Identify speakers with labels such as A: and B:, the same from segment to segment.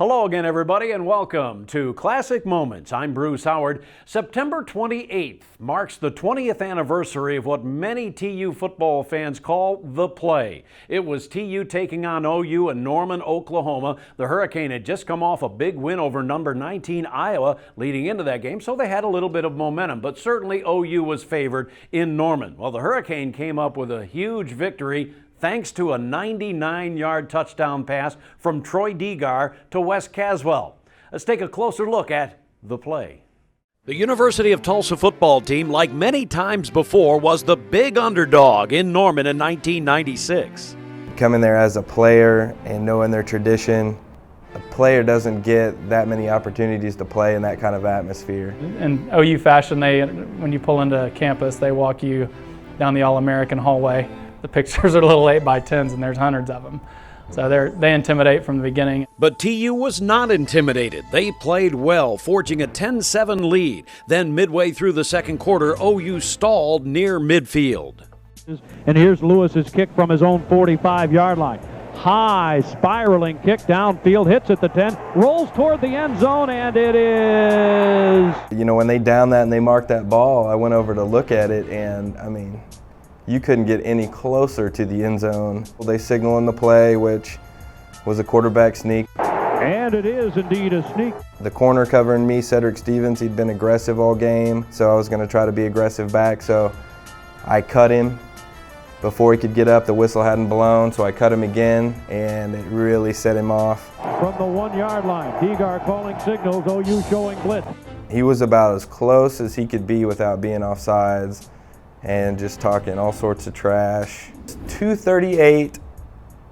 A: Hello again, everybody, and welcome to Classic Moments. I'm Bruce Howard. September 28th marks the 20th anniversary of what many TU football fans call the play. It was TU taking on OU in Norman, Oklahoma. The Hurricane had just come off a big win over number 19 Iowa leading into that game, so they had a little bit of momentum, but certainly OU was favored in Norman. Well, the Hurricane came up with a huge victory thanks to a 99-yard touchdown pass from Troy Degar to Wes Caswell. Let's take a closer look at the play. The University of Tulsa football team, like many times before, was the big underdog in Norman in 1996.
B: Coming there as a player and knowing their tradition, a player doesn't get that many opportunities to play in that kind of atmosphere.
C: In OU fashion, when you pull into campus, they walk you down the All-American hallway. The pictures are little 8x10s and there's hundreds of them. So they intimidate from the beginning.
A: But TU was not intimidated. They played well, forging a 10-7 lead. Then midway through the second quarter, OU stalled near midfield.
D: And here's Lewis's kick from his own 45-yard line. High spiraling kick downfield, hits at the 10, rolls toward the end zone, and it is.
B: You know, when they downed that and they marked that ball, I went over to look at it, and I mean, you couldn't get any closer to the end zone. They signal in the play, which was a quarterback sneak.
D: And it is indeed a sneak.
B: The corner covering me, Cedric Stevens, he'd been aggressive all game, so I was going to try to be aggressive back. So I cut him before he could get up. The whistle hadn't blown, so I cut him again, and it really set him off.
D: From the 1-yard line, Degar calling signals, OU showing blitz.
B: He was about as close as he could be without being offsides, and just talking all sorts of trash. 238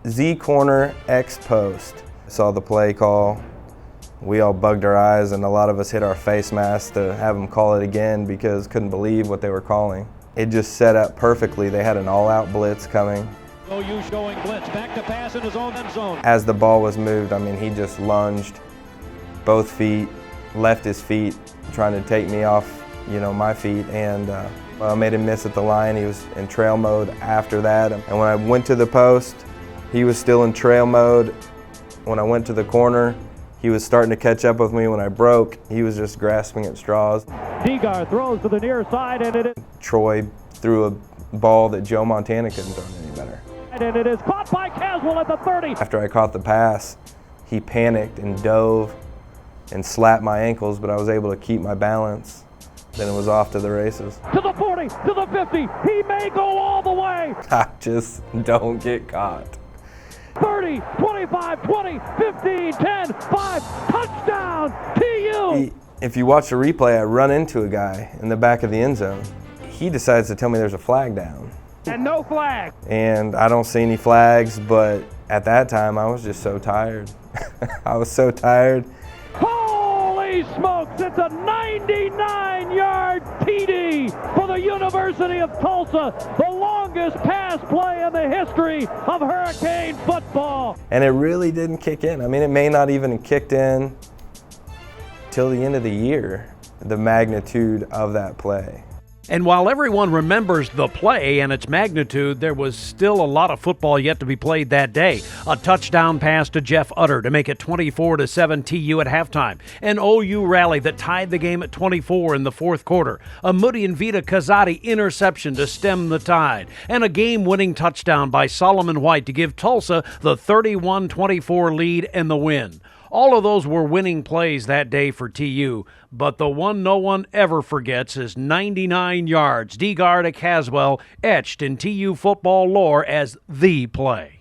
B: Z corner X post. Saw the play call. We all bugged our eyes, and a lot of us hit our face masks to have them call it again because couldn't believe what they were calling. It just set up perfectly. They had an all-out blitz coming.
D: OU showing blitz, back to pass in his own end zone.
B: As the ball was moved, I mean, he just lunged both feet, left his feet, trying to take me off, my feet, and I made him miss at the line. He was in trail mode after that. And when I went to the post, he was still in trail mode. When I went to the corner, he was starting to catch up with me. When I broke, he was just grasping at straws.
D: Degar throws to the near side, and it is.
B: Troy threw a ball that Joe Montana couldn't throw any better.
D: And it is caught by Caswell at the 30.
B: After I caught the pass, he panicked and dove and slapped my ankles, but I was able to keep my balance. Then it was off to the races.
D: To the 40, to the 50, he may go all the way.
B: Just don't get caught.
D: 30, 25, 20, 15, 10, 5, touchdown, TU!
B: If you watch the replay, I run into a guy in the back of the end zone. He decides to tell me there's a flag down.
D: And no flag.
B: And I don't see any flags, but at that time I was just so tired. I was so tired.
D: Holy smokes, it's a 99-yard TD for the University of Tulsa, the longest pass play in the history of Hurricane football.
B: And it really didn't kick in. I mean, it may not even have kicked in till the end of the year, the magnitude of that play.
A: And while everyone remembers the play and its magnitude, there was still a lot of football yet to be played that day. A touchdown pass to Jeff Utter to make it 24-7 TU at halftime. An OU rally that tied the game at 24 in the fourth quarter. A Moody and Vita Kazadi interception to stem the tide. And a game-winning touchdown by Solomon White to give Tulsa the 31-24 lead and the win. All of those were winning plays that day for TU, but the one no one ever forgets is 99 yards, Degar to Caswell, etched in TU football lore as the play.